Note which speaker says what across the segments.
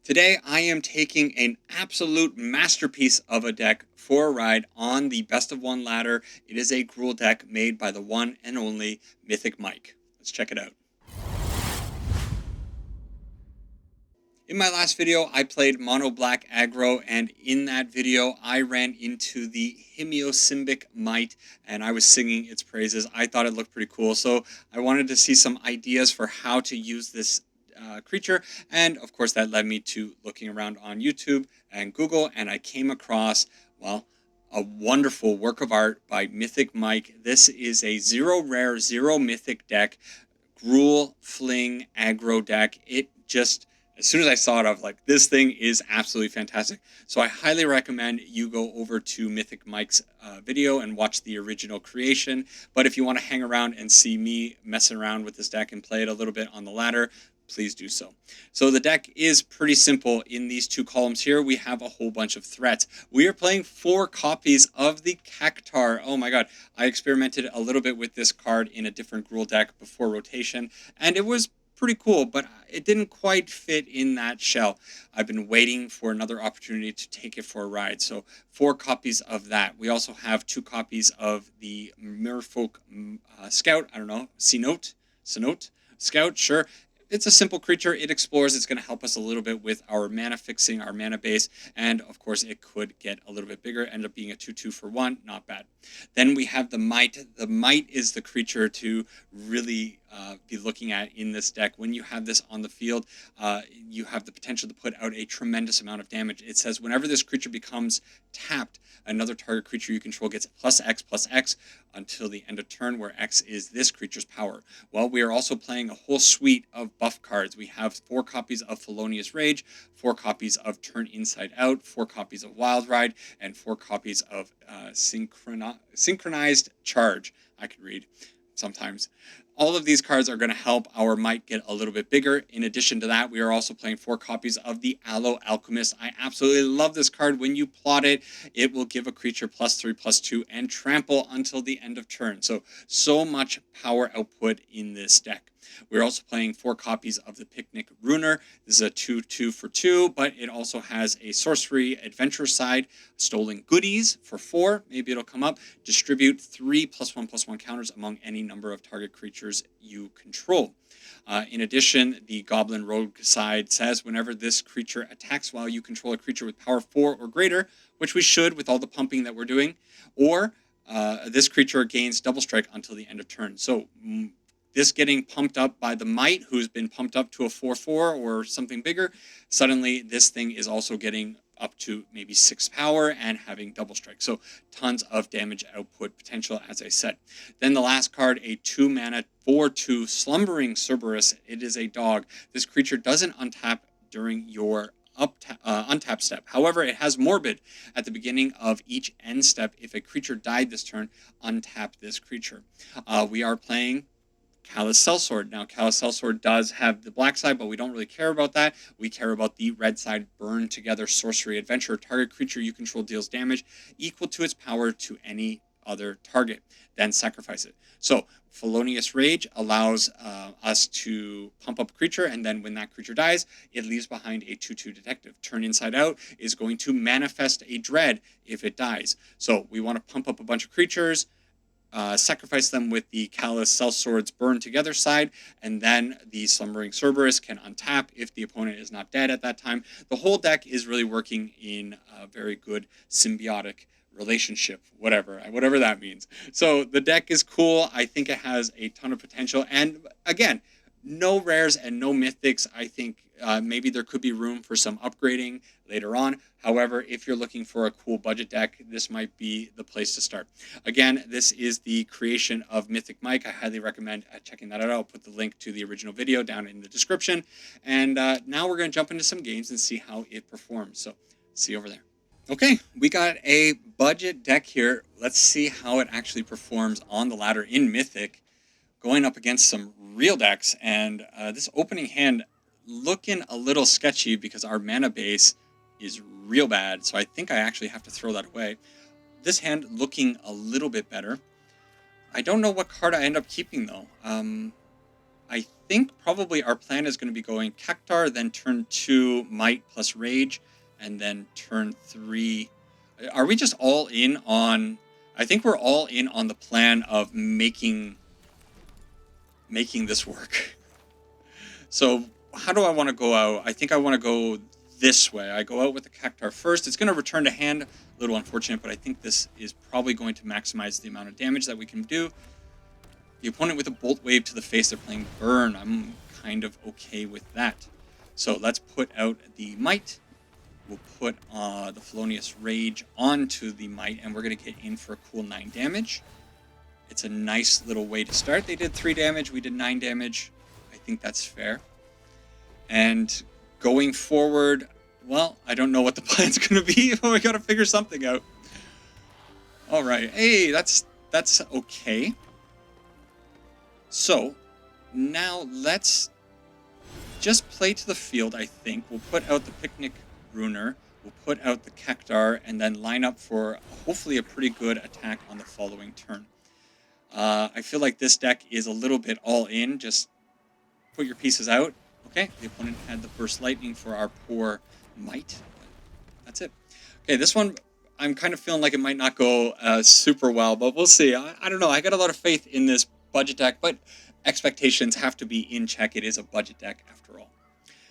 Speaker 1: Today, I am taking an absolute masterpiece of a deck for a ride on the Best of One ladder. It is a Gruul deck made by the one and only Mythic Mike. Let's check it out. In my last video, I played Mono Black Aggro, and in that video, I ran into the Hemiosymbic Might, and I was singing its praises. I thought it looked pretty cool, so I wanted to see some ideas for how to use this creature, and of course that led me to looking around on YouTube and Google, and I came across, well, a wonderful work of art by Mythic Mike. This is a 0 rare, 0 mythic deck, Gruul fling aggro deck. It just, as soon as I saw it, I was like, this thing is absolutely fantastic. So I highly recommend you go over to Mythic Mike's video and watch the original creation. But if you want to hang around and see me messing around with this deck and play it a little bit on the ladder, please do so. So the deck is pretty simple. In these two columns here, we have a whole bunch of threats. We are playing 4 copies of the Cactuar. Oh my god, I experimented a little bit with this card in a different Gruul deck before rotation, and it was pretty cool, but it didn't quite fit in that shell. I've been waiting for another opportunity to take it for a ride, so 4 copies of that. We also have 2 copies of the Merfolk Scout. I don't know, Cenote Scout, sure. It's a simple creature. It explores. It's going to help us a little bit with our mana fixing, our mana base, and of course it could get a little bit bigger, end up being a 2/2 for 1, not bad. Then we have the Might. The Might is the creature to really be looking at in this deck. When you have this on the field, you have the potential to put out a tremendous amount of damage. It says whenever this creature becomes tapped, another target creature you control gets +X/+X until the end of turn, where X is this creature's power. Well, we are also playing a whole suite of buff cards. We have 4 copies of Felonious Rage, 4 copies of Turn Inside Out, 4 copies of Wild Ride, and 4 copies of Synchronized Charge. I can read sometimes. All of these cards are going to help our Might get a little bit bigger. In addition to that, we are also playing 4 copies of the Aloe Alchemist. I absolutely love this card. When you plot it, it will give a creature +3/+2 and trample until the end of turn. So much power output in this deck. We're also playing 4 copies of the Picnic Ruiner. This is a 2/2 for 2, but it also has a sorcery adventure side, stolen goodies for 4. Maybe it'll come up. Distribute 3 +1/+1 counters among any number of target creatures you control. In addition, the Goblin Rogue side says whenever this creature attacks while you control a creature with power 4 or greater, which we should with all the pumping that we're doing, or this creature gains double strike until the end of turn. So this getting pumped up by the Might, who's been pumped up to a 4/4 or something bigger, suddenly this thing is also getting up to maybe 6 power and having double strike. So tons of damage output potential, as I said. Then the last card, a 2 mana 4/2 Slumbering Cerberus. It is a dog. This creature doesn't untap during your untap step. However, it has Morbid at the beginning of each end step. If a creature died this turn, untap this creature. We are playing Callous Sellsword. Now, Callous Sellsword does have the black side, but we don't really care about that. We care about the red side. Burn Together Sorcery Adventure. Target creature you control deals damage equal to its power to any other target. Then sacrifice it. So, Felonious Rage allows us to pump up a creature, and then when that creature dies, it leaves behind a 2/2 detective. Turn Inside Out is going to manifest a dread if it dies. So, we want to pump up a bunch of creatures, sacrifice them with the Callous Sellsword's Burn Together side, and then the Slumbering Cerberus can untap if the opponent is not dead at that time. The whole deck is really working in a very good symbiotic relationship, whatever that means. So the deck is cool. I think it has a ton of potential, and again, no rares and no mythics. I think maybe there could be room for some upgrading later on. However, if you're looking for a cool budget deck, this might be the place to start. Again, this is the creation of Mythic Mike. I highly recommend checking that out. I'll put the link to the original video down in the description. And now we're going to jump into some games and see how it performs. So see you over there. Okay, we got a budget deck here. Let's see how it actually performs on the ladder in Mythic, going up against some real decks. And this opening hand looking a little sketchy because our mana base is real bad. So I think I actually have to throw that away. This hand looking a little bit better. I don't know what card I end up keeping, though. I think probably our plan is going to be going Cactar, then turn 2 Might plus Rage, and then turn 3. Are we just all in on... I think we're all in on the plan of making this work. So how do I want to go out? I think I want to go this way. I go out with the Cactar first. It's going to return to hand. A little unfortunate, but I think this is probably going to maximize the amount of damage that we can do. The opponent with a Bolt Wave to the face, they're playing Burn. I'm kind of okay with that. So let's put out the Might. We'll put the Felonious Rage onto the Might, and we're going to get in for a cool 9 damage. It's a nice little way to start. They did 3 damage. We did 9 damage. I think that's fair. And going forward, well, I don't know what the plan's going to be, but we got to figure something out. All right. Hey, that's okay. So now let's just play to the field, I think. We'll put out the Picnic Ruiner. We'll put out the Cactar and then line up for hopefully a pretty good attack on the following turn. I feel like this deck is a little bit all in. Just put your pieces out. Okay, the opponent had the Burst Lightning for our poor Might. That's it. Okay, this one, I'm kind of feeling like it might not go super well, but we'll see. I don't know. I got a lot of faith in this budget deck, but expectations have to be in check. It is a budget deck after all.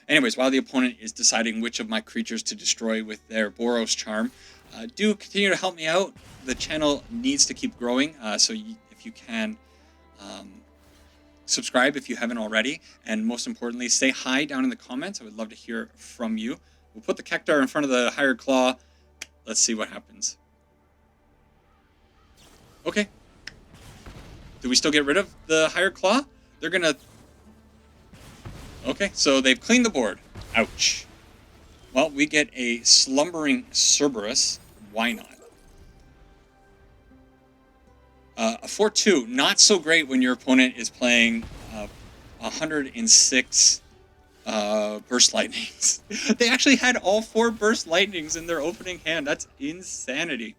Speaker 1: Anyways, while the opponent is deciding which of my creatures to destroy with their Boros Charm, do continue to help me out. The channel needs to keep growing, so if you can, subscribe if you haven't already, and most importantly, say hi down in the comments. I would love to hear from you. We'll put the Cactar in front of the Hired Claw. Let's see what happens. Okay. Do we still get rid of the Hired Claw? They're gonna... Okay, so they've cleaned the board. Ouch. Well, we get a Slumbering Cerberus. Why not? A 4-2, not so great when your opponent is playing 106 Burst Lightnings. They actually had all 4 Burst Lightnings in their opening hand. That's insanity.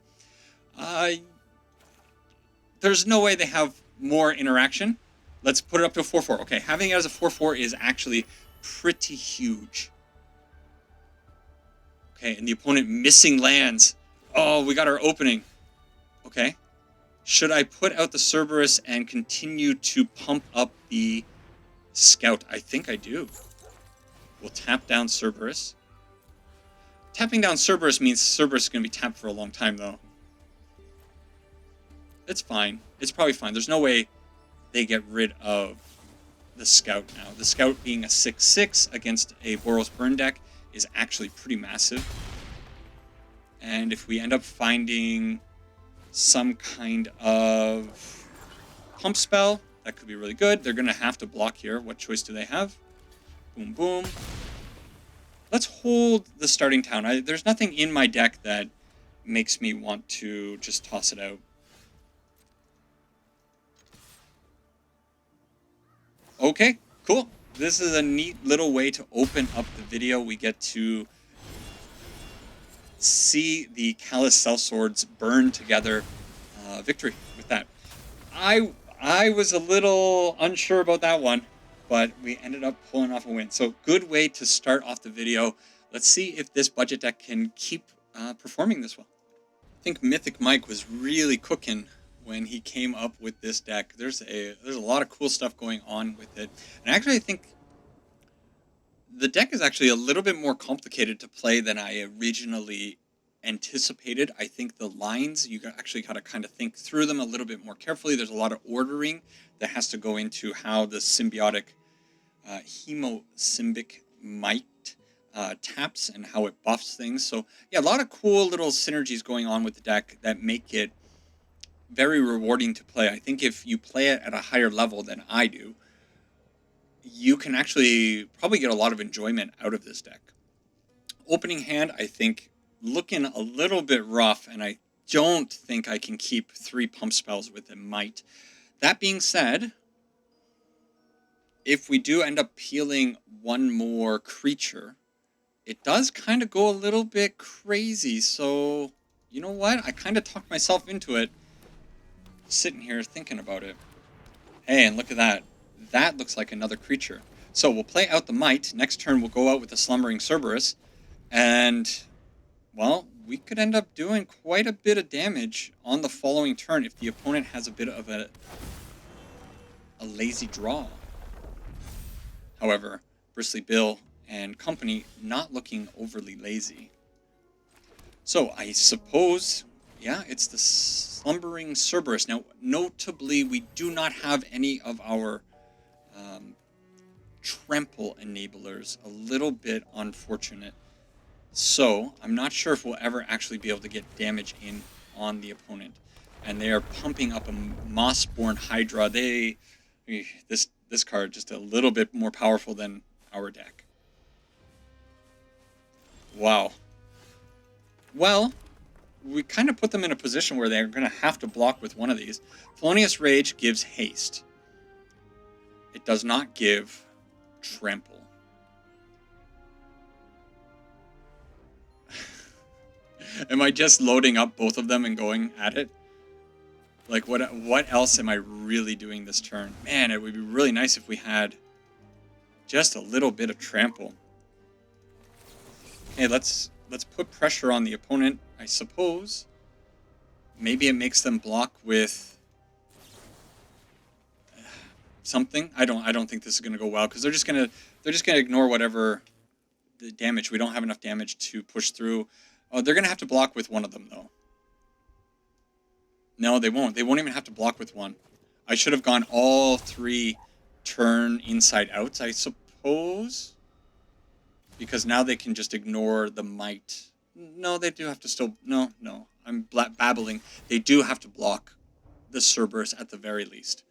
Speaker 1: There's no way they have more interaction. Let's put it up to a 4-4. Okay, having it as a 4-4 is actually pretty huge. Okay, and the opponent missing lands. Oh, we got our opening. Okay. Should I put out the Cerberus and continue to pump up the Scout? I think I do. We'll tap down Cerberus. Tapping down Cerberus means Cerberus is going to be tapped for a long time, though. It's fine. It's probably fine. There's no way they get rid of the Scout now. The Scout being a 6-6 against a Boros Burn deck is actually pretty massive. And if we end up finding some kind of pump spell, that could be really good. They're going to have to block here. What choice do they have? Boom, boom. Let's hold the starting town. There's nothing in my deck that makes me want to just toss it out. Okay, cool. This is a neat little way to open up the video. We get to see the Callous Sellswords burn together. Victory with that. I was a little unsure about that one, but we ended up pulling off a win. So good way to start off the video. Let's see if this budget deck can keep performing this well. I think Mythic Mike was really cooking when he came up with this deck. There's a lot of cool stuff going on with it. And actually, I think the deck is actually a little bit more complicated to play than I originally anticipated. I think the lines, you actually got to kind of think through them a little bit more carefully. There's a lot of ordering that has to go into how the symbiotic Hemosymbic Might taps and how it buffs things. So yeah, a lot of cool little synergies going on with the deck that make it very rewarding to play. I think if you play it at a higher level than I do, you can actually probably get a lot of enjoyment out of this deck. Opening hand, I think, looking a little bit rough, and I don't think I can keep 3 pump spells with a Might. That being said, if we do end up peeling one more creature, it does kind of go a little bit crazy. So, you know what? I kind of talked myself into it, sitting here thinking about it. Hey, and look at that. That looks like another creature. So we'll play out the Might. Next turn we'll go out with the Slumbering Cerberus. And, well, we could end up doing quite a bit of damage on the following turn if the opponent has a bit of a lazy draw. However, Bristly Bill and company not looking overly lazy. So I suppose, yeah, it's the Slumbering Cerberus. Now, notably, we do not have any of our trample enablers. A little bit unfortunate. So I'm not sure if we'll ever actually be able to get damage in on the opponent. And they are pumping up a Mossborn Hydra. This card just a little bit more powerful than our deck. Wow. Well, we kind of put them in a position where they're going to have to block with one of these. Felonious Rage gives haste. It does not give trample. Am I just loading up both of them and going at it? Like, what else am I really doing this turn? Man, it would be really nice if we had just a little bit of trample. Okay, let's put pressure on the opponent, I suppose. Maybe it makes them block with something. I don't think this is going to go well because they're just going to ignore whatever the damage. We don't have enough damage to push through. Oh, they're going to have to block with one of them though. No, they won't. They won't even have to block with one. I should have gone all three turn inside outs, I suppose. Because now they can just ignore the Might. No, they do have to still... No. I'm babbling. They do have to block the Cerberus at the very least.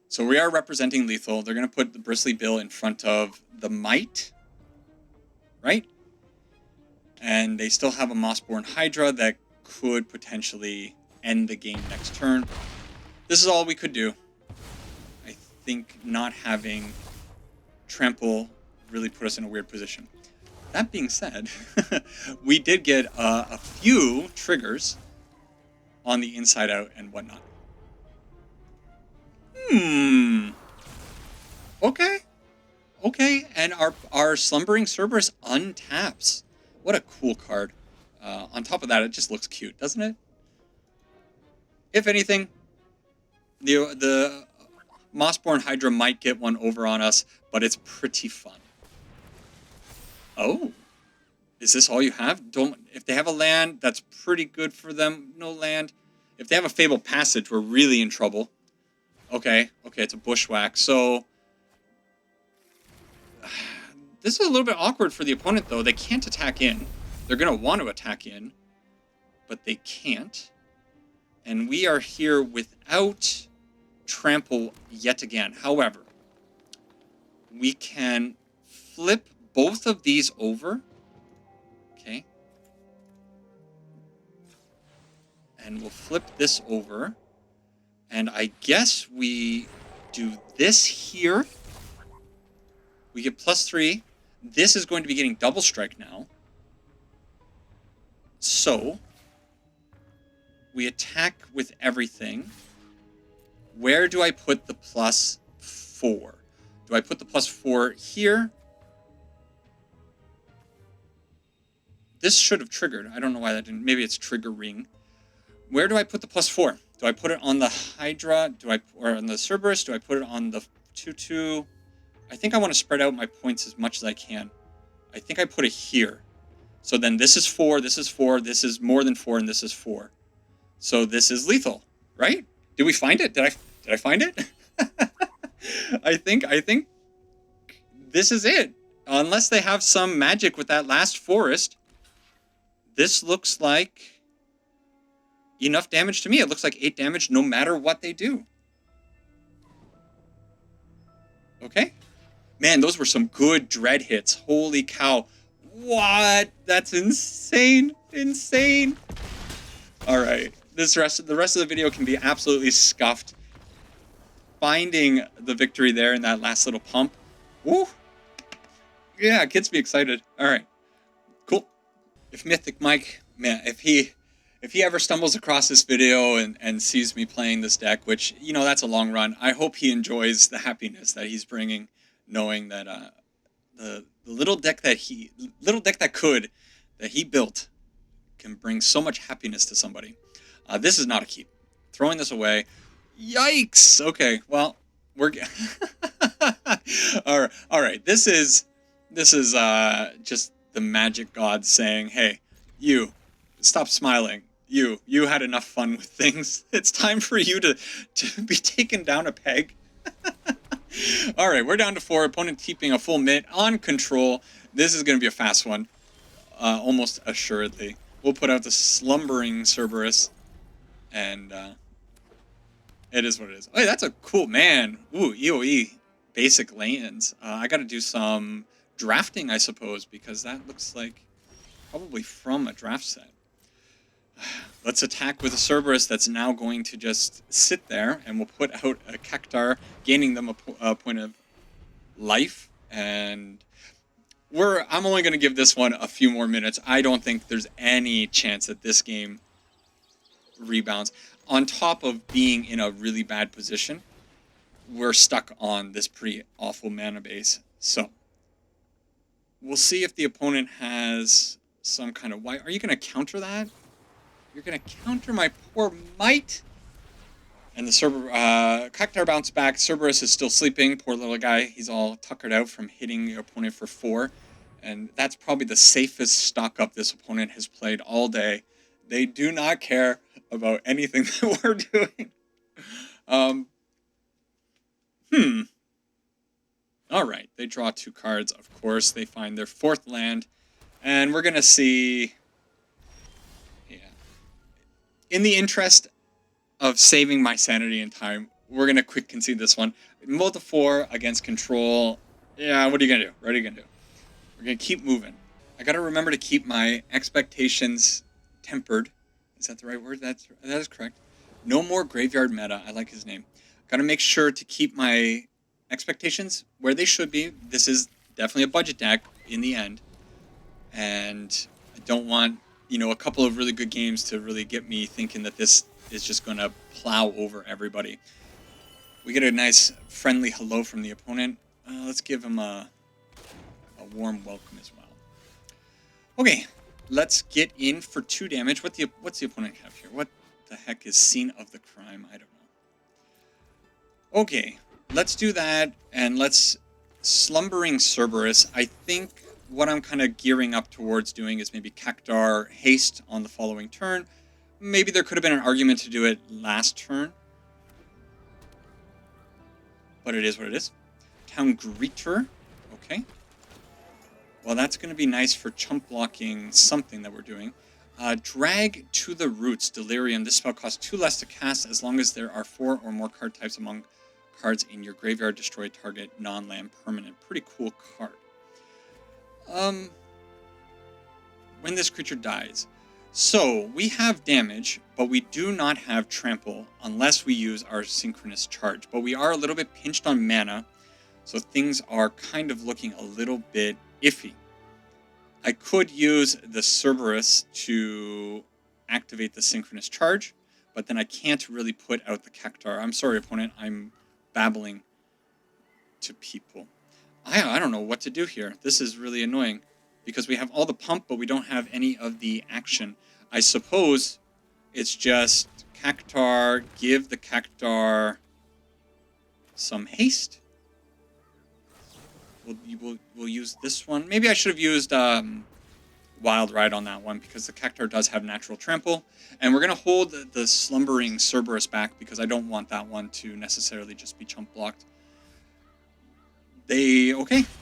Speaker 1: So we are representing lethal. They're going to put the Bristly Bill in front of the Might. Right? And they still have a Mossborn Hydra that could potentially end the game next turn. This is all we could do. I think not having trample really put us in a weird position. That being said, we did get a few triggers on the inside out and whatnot. Okay, and our Slumbering Cerberus untaps. What a cool card. On top of that, it just looks cute, doesn't it? If anything, the Mossborn Hydra might get one over on us, but it's pretty fun. Oh, is this all you have? If they have a land, that's pretty good for them. No land. If they have a Fabled Passage, we're really in trouble. Okay, it's a Bushwhack. So this is a little bit awkward for the opponent, though. They can't attack in. They're going to want to attack in, but they can't. And we are here without trample yet again. However, we can flip both of these over. Okay. And we'll flip this over. And I guess we do this here. We get +3. This is going to be getting double strike now. So we attack with everything. Where do I put the +4? Do I put the +4 here? This should have triggered. I don't know why that didn't. Maybe it's triggering. Where do I put the +4? Do I put it on the Hydra? Or on the Cerberus? Do I put it on the 2/2? I think I want to spread out my points as much as I can. I think I put it here. So then this is 4, this is 4, this is more than 4, and this is 4. So this is lethal, right? Did we find it? Did I find it? I think this is it. Unless they have some magic with that last forest, this looks like enough damage to me. It looks like 8 damage no matter what they do. Okay. Man, those were some good dread hits. Holy cow. What? That's insane. Insane. All right. The rest of the video can be absolutely scuffed. Finding the victory there in that last little pump. Woo. Yeah, it gets me excited. All right. Cool. If Mythic Mike, man, if if he ever stumbles across this video and sees me playing this deck, which, you know, that's a long run, I hope he enjoys the happiness that he's bringing, knowing that the little deck that he built can bring so much happiness to somebody. This is not a keep. Throwing this away. Yikes! Okay, well, we're all right. This is just the magic gods saying, "Hey, you, stop smiling. You had enough fun with things. It's time for you to be taken down a peg." All right, we're down to 4. Opponent keeping a full mitt on control. This is going to be a fast one, almost assuredly. We'll put out the Slumbering Cerberus, and it is what it is. Hey, that's a cool man. Ooh, EOE basic lands. I got to do some drafting, I suppose, because that looks like probably from a draft set. Let's attack with a Cerberus that's now going to just sit there, and we'll put out a Cactar, gaining them a point of life. And I'm only going to give this one a few more minutes. I don't think there's any chance that this game rebounds. On top of being in a really bad position, we're stuck on this pretty awful mana base. So we'll see if the opponent has some kind of... Why are you going to counter that? You're going to counter my poor Might? And the Cactar bounced back. Cerberus is still sleeping. Poor little guy. He's all tuckered out from hitting your opponent for 4. And that's probably the safest stock up this opponent has played all day. They do not care about anything that we're doing. All right. They draw 2 cards, of course. They find their 4th land. And we're going to see... Yeah. In the interest of saving my sanity and time, we're going to quick concede this one. Multi 4 against control. Yeah, what are you going to do? What are you going to do? We're going to keep moving. I got to remember to keep my expectations tempered. Is that the right word? That is correct. No more graveyard meta. I like his name. Got to make sure to keep my expectations where they should be. This is definitely a budget deck in the end. And I don't want, you know, a couple of really good games to really get me thinking that this is just going to plow over everybody. We get a nice friendly hello from the opponent. Let's give him a warm welcome as well. Okay, let's get in for 2 damage. What's the opponent have here? What the heck is Scene of the Crime? I don't know. Okay, let's do that, and let's Slumbering Cerberus. I think what I'm kind of gearing up towards doing is maybe Cactar Haste on the following turn. Maybe there could have been an argument to do it last turn. But it is what it is. Town Greeter. Okay. Well, that's going to be nice for chump blocking something that we're doing. Drag to the Roots, Delirium. This spell costs 2 less to cast as long as there are 4 or more card types among cards in your graveyard. Destroy target non-land permanent. Pretty cool card. When this creature dies. So, we have damage, but we do not have trample unless we use our synchronous charge. But we are a little bit pinched on mana, so things are kind of looking a little bit iffy. I could use the Cerberus to activate the synchronous charge, but then I can't really put out the Cactar. I'm sorry, opponent, I'm babbling to people. I don't know what to do here. This is really annoying, because we have all the pump, but we don't have any of the action. I suppose it's just Cactar, give the Cactar some haste. We'll use this one. Maybe I should have used Wild Ride on that one, because the Cactar does have natural trample. And we're going to hold the Slumbering Cerberus back, because I don't want that one to necessarily just be chump blocked. They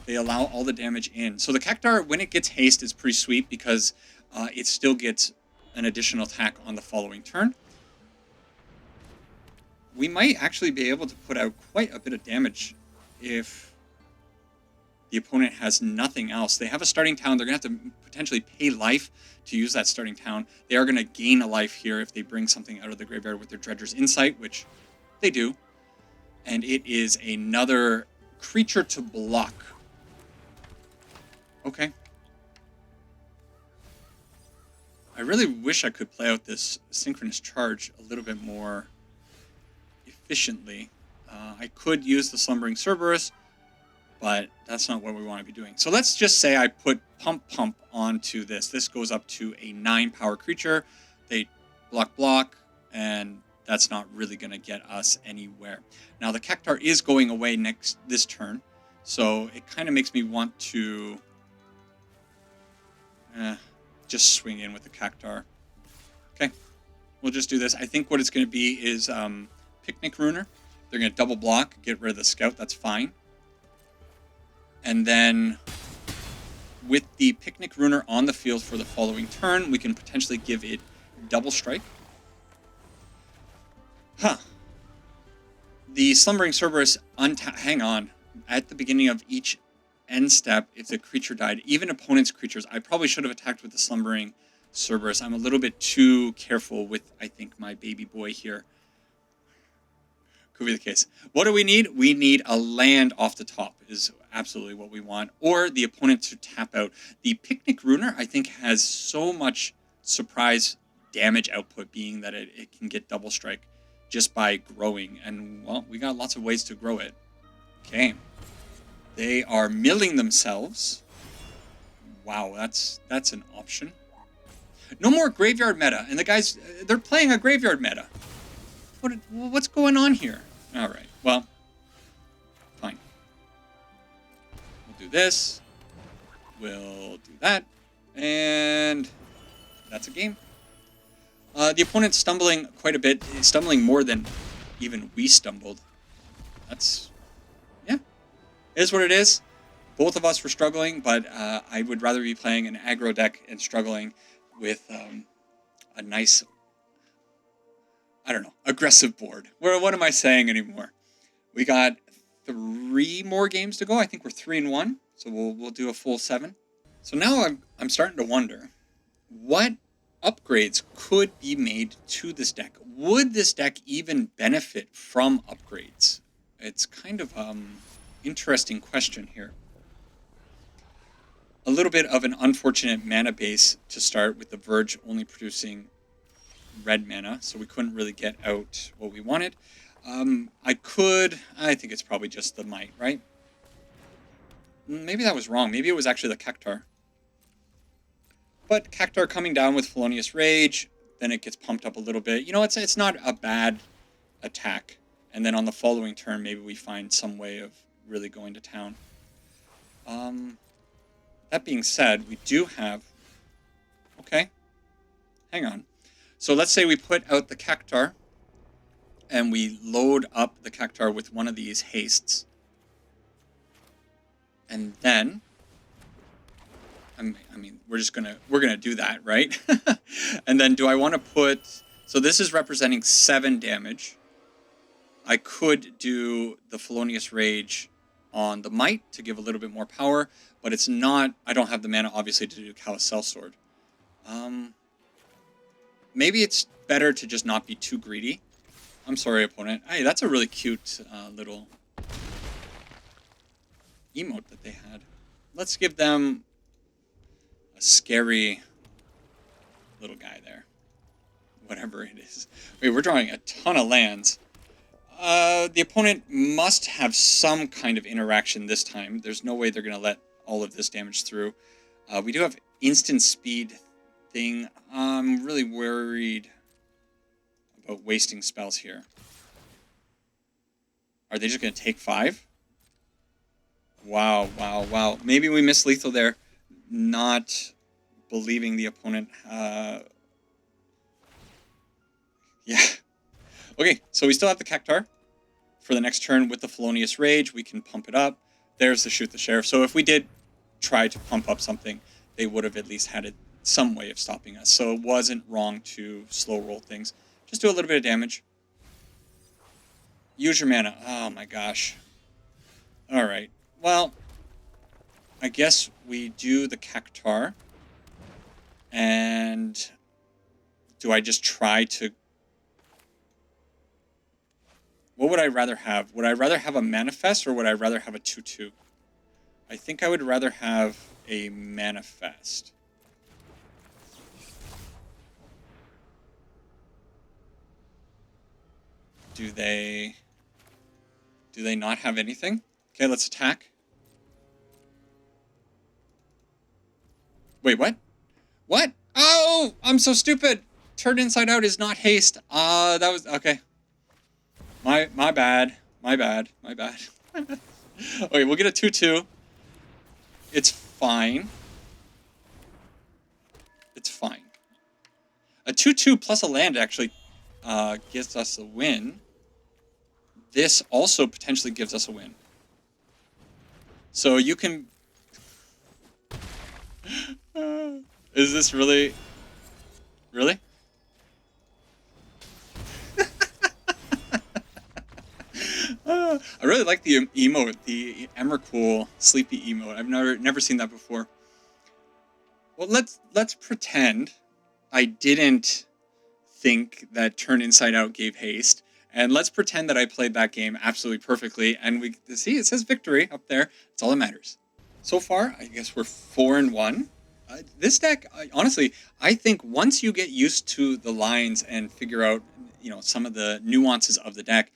Speaker 1: allow all the damage in. So the Cactar, when it gets haste, is pretty sweet, because it still gets an additional attack on the following turn. We might actually be able to put out quite a bit of damage if the opponent has nothing else. They have a starting town. They're going to have to potentially pay life to use that starting town. They are going to gain a life here if they bring something out of the graveyard with their Dredger's Insight, which they do. And it is another creature to block. Okay. I really wish I could play out this synchronous charge a little bit more efficiently. I could use the Slumbering Cerberus, but that's not what we want to be doing. So let's just say I put Pump onto this. This goes up to a 9-power creature. They block, and that's not really going to get us anywhere. Now, the Cactuar is going away this turn, so it kind of makes me want to just swing in with the Cactuar. Okay, we'll just do this. I think what it's going to be is Picnic Ruiner. They're going to double block, get rid of the Scout. That's fine. And then with the Picnic Ruiner on the field for the following turn, we can potentially give it double strike. The Slumbering Cerberus, hang on. At the beginning of each end step, if the creature died, even opponent's creatures, I probably should have attacked with the Slumbering Cerberus. I'm a little bit too careful with, I think, my baby boy here. Could be the case. What do we need? We need a land off the top is absolutely what we want. Or the opponent to tap out. The Picnic Ruiner, I think, has so much surprise damage output, being that it can get double strike just by growing. And, well, we got lots of ways to grow it. Okay. They are milling themselves. Wow, that's an option. No more graveyard meta. And the guys, they're playing a graveyard meta. What's going on here? All right, well, fine. We'll do this. We'll do that. And that's a game. The opponent's stumbling quite a bit. He's stumbling more than even we stumbled. That's, yeah, it is what it is. Both of us were struggling, but I would rather be playing an aggro deck and struggling with a nice, I don't know, aggressive board. What am I saying anymore? We got 3 more games to go. I think we're 3-1, so we'll do a full 7. So now I'm starting to wonder, what upgrades could be made to this deck? Would this deck even benefit from upgrades? It's kind of interesting question here. A little bit of an unfortunate mana base to start, with the Verge only producing red mana, so we couldn't really get out what we wanted. I think it's probably just the Might, right? Maybe that was wrong. Maybe it was actually the Cactuar. But Cactuar coming down with Felonious Rage, then it gets pumped up a little bit. You know, it's not a bad attack. And then on the following turn, maybe we find some way of really going to town. That being said, we do have... Okay. Hang on. So let's say we put out the Cactuar, and we load up the Cactuar with one of these hastes. And then, I mean, we're gonna do that, right? And then do I want to put, so this is representing 7 damage. I could do the Felonious Rage on the Might to give a little bit more power, but it's not, I don't have the mana, obviously, to do Calisel Sword. Maybe it's better to just not be too greedy. I'm sorry, opponent. Hey, that's a really cute little emote that they had. Let's give them a scary little guy there. Whatever it is. Wait, we're drawing a ton of lands. The opponent must have some kind of interaction this time. There's no way they're going to let all of this damage through. We do have instant speed thing. I'm really worried about wasting spells here. Are they just going to take 5? Wow, wow, wow. Maybe we missed lethal there. Not believing the opponent. Yeah. Okay, so we still have the Cactuar. For the next turn with the Felonious Rage, we can pump it up. There's the Shoot the Sheriff. So if we did try to pump up something, they would have at least had some way of stopping us. So it wasn't wrong to slow roll things. Just do a little bit of damage. Use your mana. Oh my gosh. Alright. Well, I guess we do the Cactuar. And do I just try to... What would I rather have? Would I rather have a Manifest, or would I rather have a 2/2? I think I would rather have a Manifest. Do they not have anything? Okay, let's attack. Wait, what? What? Oh, I'm so stupid. Turn inside out is not haste. That was okay. My bad. My bad. My bad. Okay, we'll get a 2/2. It's fine. It's fine. A 2/2 plus a land actually gives us a win. This also potentially gives us a win. So you can... is this really... Really? I really like the emote, the Emrakul sleepy emote. I've never seen that before. Well, let's pretend I didn't think that turn inside out gave haste, and let's pretend that I played that game absolutely perfectly. And we see it says victory up there. That's all that matters. So far, I guess we're 4-1. This deck, honestly, I think once you get used to the lines and figure out, some of the nuances of the deck,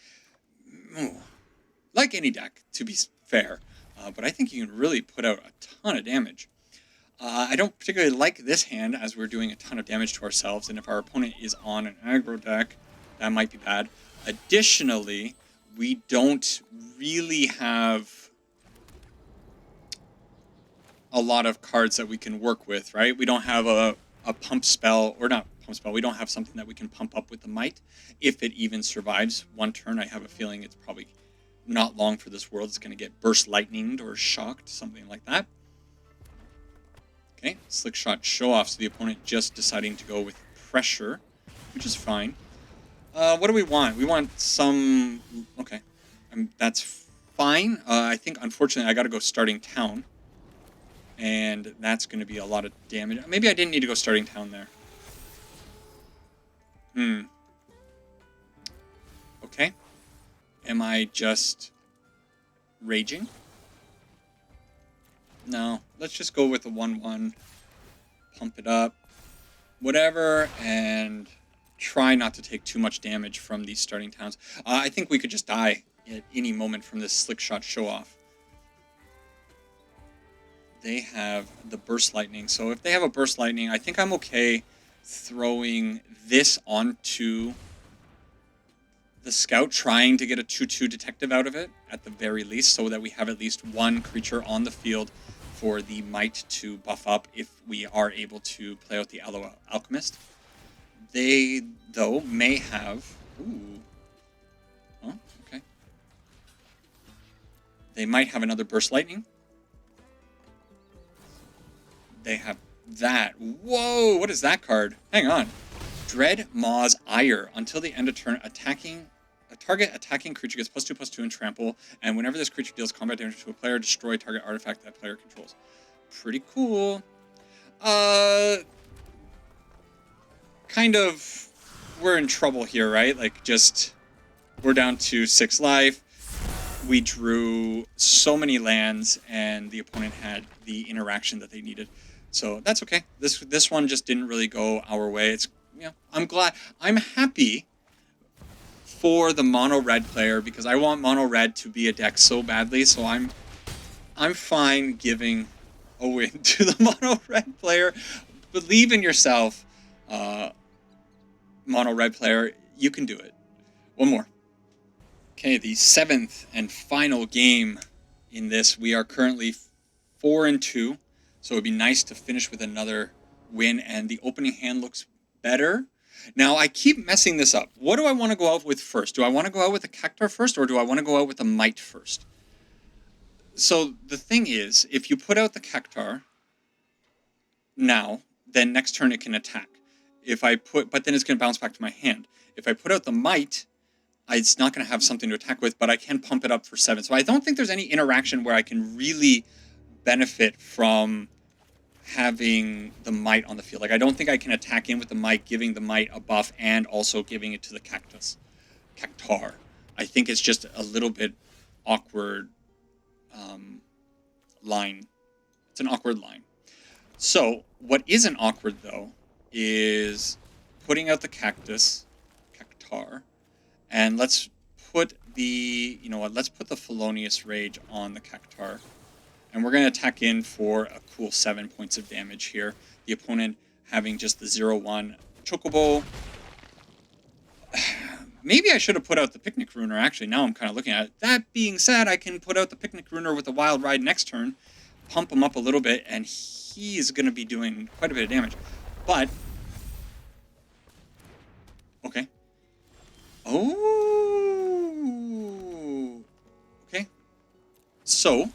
Speaker 1: like any deck, to be fair, but I think you can really put out a ton of damage. I don't particularly like this hand, as we're doing a ton of damage to ourselves, and if our opponent is on an aggro deck, that might be bad. Additionally, we don't really have a lot of cards that we can work with, right? We don't have a pump spell, or not pump spell, we don't have something that we can pump up with the might. If it even survives one turn, I have a feeling it's probably not long for this world. It's going to get burst lightninged or shocked, something like that. Okay, slick shot show off, so the opponent just deciding to go with pressure, which is fine. What do we want? We want some... Okay, that's fine. I think, unfortunately, I got to go starting town. And that's going to be a lot of damage. Maybe I didn't need to go starting town there. Okay. Am I just raging? No. Let's just go with a 1/1. Pump it up. Whatever. And try not to take too much damage from these starting towns. I think we could just die at any moment from this slick shot show off. They have the burst lightning. So if they have a burst lightning, I think I'm okay throwing this onto the scout, trying to get a 2/2 detective out of it at the very least, so that we have at least one creature on the field for the might to buff up if we are able to play out the Aloe Alchemist. They, though, may have... Ooh. Oh, okay. They might have another burst lightning. They have that. Whoa, what is that card? Hang on. Dread Maw's Ire. Until the end of turn, a target attacking creature gets +2/+2 and trample, and whenever this creature deals combat damage to a player, destroy target artifact that player controls. Pretty cool. Kind of, we're in trouble here, right? Like, just, we're down to 6 life. We drew so many lands, and the opponent had the interaction that they needed. So that's okay. This one just didn't really go our way. It's, I'm glad. I'm happy for the mono red player, because I want mono red to be a deck so badly. So I'm fine giving a win to the mono red player. Believe in yourself, mono red player. You can do it. One more. Okay, the 7th and final game in this. We are currently 4-2. So it'd be nice to finish with another win, and the opening hand looks better. Now, I keep messing this up. What do I want to go out with first? Do I want to go out with a Cactuar first, or do I want to go out with a Might first? So the thing is, if you put out the Cactuar now, then next turn it can attack. But then it's going to bounce back to my hand. If I put out the Might, it's not going to have something to attack with, but I can pump it up for 7. So I don't think there's any interaction where I can really benefit from having the Might on the field. Like, I don't think I can attack in with the Might, giving the Might a buff and also giving it to the Cactuar. I think it's just a little bit awkward line. It's an awkward line. So what isn't awkward, though, is putting out the Cactuar And let's put the, you know what, let's put the Felonious Rage on the Cactuar. And we're going to attack in for a cool 7 points of damage here. The opponent having just the 0-1 Chocobo. Maybe I should have put out the Picnic Ruiner, actually. Now I'm kind of looking at it. That being said, I can put out the Picnic Ruiner with the Wild Ride next turn, pump him up a little bit, and he's going to be doing quite a bit of damage. But... okay. Oh! Okay. So...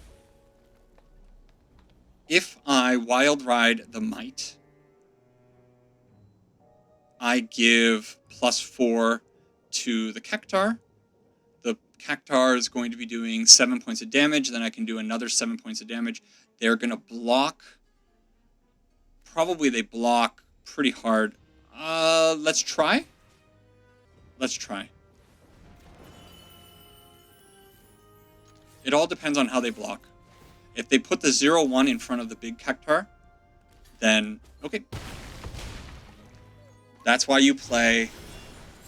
Speaker 1: if I Wild Ride the Might, I give +4 to the Cactuar. The Cactuar is going to be doing 7 points of damage. Then I can do another 7 points of damage. They're going to block. Probably they block pretty hard. Let's try. Let's try. It all depends on how they block. If they put the 0-1 in front of the big Cactuar, then okay. That's why you play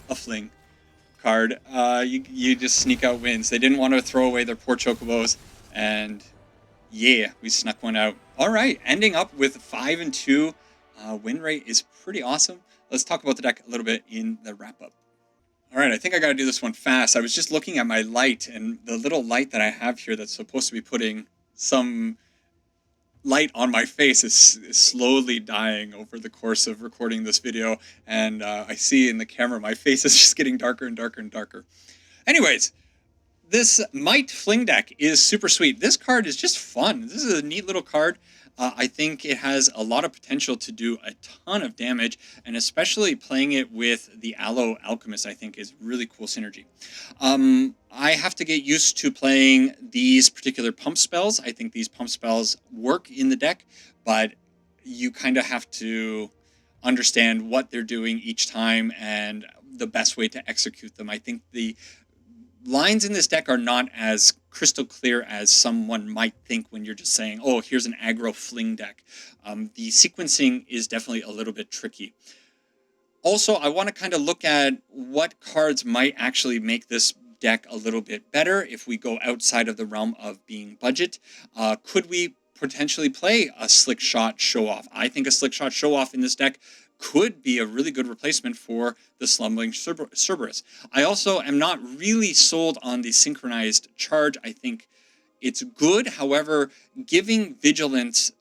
Speaker 1: a fling card. You just sneak out wins. They didn't want to throw away their poor Chocobos, and yeah, we snuck one out. All right, ending up with 5-2. Win rate is pretty awesome. Let's talk about the deck a little bit in the wrap-up. All right, I think I got to do this one fast. I was just looking at my light, and the little light that I have here that's supposed to be putting some light on my face is slowly dying over the course of recording this video, and I see in the camera my face is just getting darker and darker and darker. Anyways, this Might Fling deck is super sweet. This card is just fun. This is a neat little card. I think it has a lot of potential to do a ton of damage, and especially playing it with the Aloe Alchemist, I think, is really cool synergy. I have to get used to playing these particular pump spells. I think these pump spells work in the deck, but you kind of have to understand what they're doing each time and the best way to execute them. I think the lines in this deck are not as crystal clear as someone might think when you're just saying, oh, here's an aggro fling deck. The sequencing is definitely a little bit tricky. Also, I want to kind of look at what cards might actually make this deck a little bit better if we go outside of the realm of being budget. Could we potentially play a Slick Shot Show Off? I think a Slick Shot Show Off in this deck could be a really good replacement for the Slumbering Cerberus. I also am not really sold on the Synchronized Charge. I think it's good. However, giving Vigilance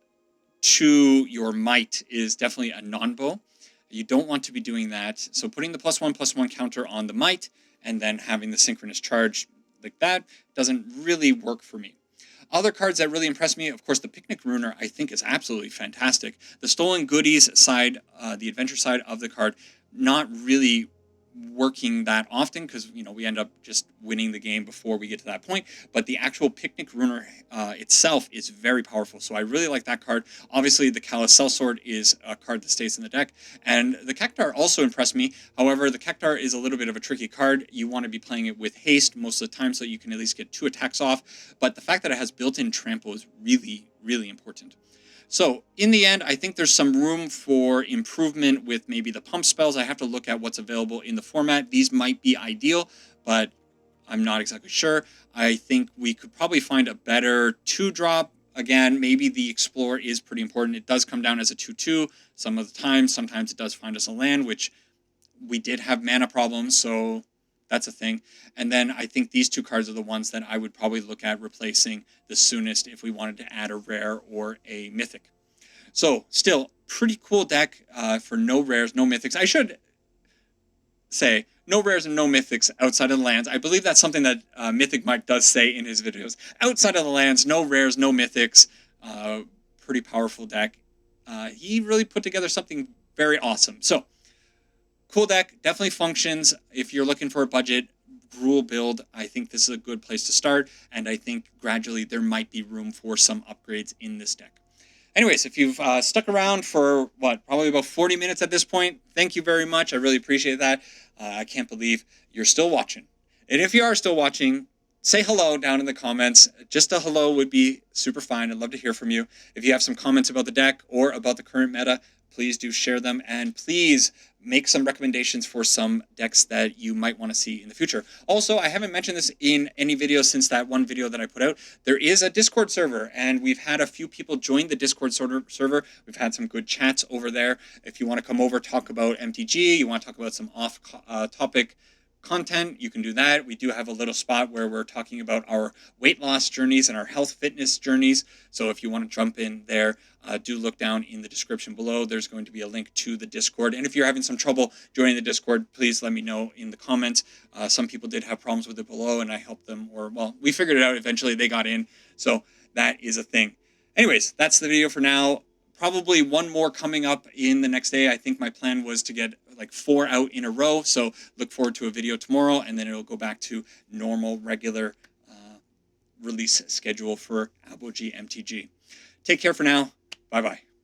Speaker 1: to your Might is definitely a non-bow. You don't want to be doing that. So putting the +1/+1 counter on the Might and then having the Synchronous Charge like that doesn't really work for me. Other cards that really impress me, of course, the Picnic Ruiner, I think is absolutely fantastic. The Stolen Goodies side, the adventure side of the card, not really working that often because, you know, we end up just winning the game before we get to that point. But the actual Picnic Ruiner itself is very powerful. So I really like that card. Obviously, the Callous Sellsword is a card that stays in the deck. And the Cactuar also impressed me. However, the Cactuar is a little bit of a tricky card. You want to be playing it with haste most of the time so you can at least get 2 attacks off. But the fact that it has built-in trample is really, really important. So, in the end, I think there's some room for improvement with maybe the pump spells. I have to look at what's available in the format. These might be ideal, but I'm not exactly sure. I think we could probably find a better 2-drop. Again, maybe the Explorer is pretty important. It does come down as a 2/2 some of the time. Sometimes it does find us a land, which we did have mana problems, so that's a thing. And then I think these 2 cards are the ones that I would probably look at replacing the soonest if we wanted to add a rare or a mythic. So, still, pretty cool deck for no rares, no mythics. I should say, no rares and no mythics outside of the lands. I believe that's something that Mythic Mike does say in his videos. Outside of the lands, no rares, no mythics. Pretty powerful deck. He really put together something very awesome. So, cool deck, definitely functions. If you're looking for a budget Gruul build, I think this is a good place to start, and I think gradually there might be room for some upgrades in this deck. Anyways, if you've stuck around for, probably about 40 minutes at this point, thank you very much. I really appreciate that. I can't believe you're still watching. And if you are still watching, say hello down in the comments. Just a hello would be super fine. I'd love to hear from you. If you have some comments about the deck or about the current meta, please do share them. And please make some recommendations for some decks that you might want to see in the future. Also, I haven't mentioned this in any videos since that one video that I put out. There is a Discord server, and we've had a few people join the Discord server. We've had some good chats over there. If you want to come over, talk about MTG, you want to talk about some off-topic content, you can do that. We do have a little spot where we're talking about our weight loss journeys and our health fitness journeys. So if you want to jump in there, do look down in the description below. There's going to be a link to the Discord. And if you're having some trouble joining the Discord, please let me know in the comments. Some people did have problems with it below, and I helped them, or well, we figured it out eventually. They got in. So that is a thing. Anyways, that's the video for now. Probably one more coming up in the next day. I think my plan was to get like 4 out in a row. So look forward to a video tomorrow, and then it'll go back to normal, regular release schedule for Apogee MTG. Take care for now. Bye-bye.